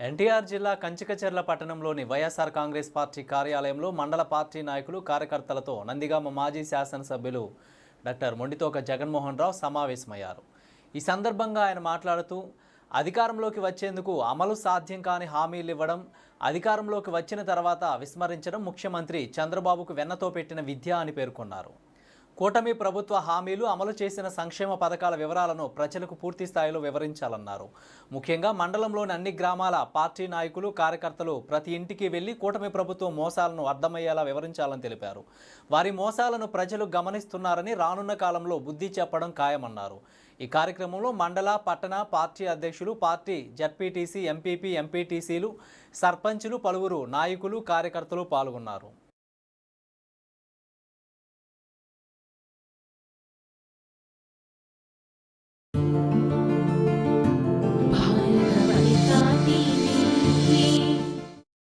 ఎన్టీఆర్ జిల్లా కంచికచర్ల పట్టణంలోని వైఎస్ఆర్ కాంగ్రెస్ పార్టీ కార్యాలయంలో మండల పార్టీ నాయకులు కార్యకర్తలతో నందిగామ మాజీ శాసనసభ్యులు డాక్టర్ మొండితోక జగన్మోహన్ రావు సమావేశమయ్యారు. ఈ సందర్భంగా ఆయన మాట్లాడుతూ అధికారంలోకి వచ్చేందుకు అమలు సాధ్యం కాని హామీలు ఇవ్వడం, అధికారంలోకి వచ్చిన తర్వాత విస్మరించడం ముఖ్యమంత్రి చంద్రబాబుకు వెన్నతో పెట్టిన విద్య అని పేర్కొన్నారు. కూటమి ప్రభుత్వ హామీలు అమలు చేసిన సంక్షేమ పథకాల వివరాలను ప్రజలకు పూర్తి స్థాయిలో వివరించాలన్నారు. ముఖ్యంగా మండలంలోని అన్ని గ్రామాల పార్టీ నాయకులు, కార్యకర్తలు ప్రతి ఇంటికి వెళ్లి కూటమి ప్రభుత్వం మోసాలను అర్థమయ్యేలా వివరించాలని తెలిపారు. వారి మోసాలను ప్రజలు గమనిస్తున్నారని, రానున్న కాలంలో బుద్ధి చెప్పడం ఖాయమన్నారు. ఈ కార్యక్రమంలో మండల, పట్టణ పార్టీ అధ్యక్షులు, పార్టీ జడ్పీటీసీ, ఎంపీపీ, ఎంపీటీసీలు, సర్పంచులు, పలువురు నాయకులు, కార్యకర్తలు పాల్గొన్నారు.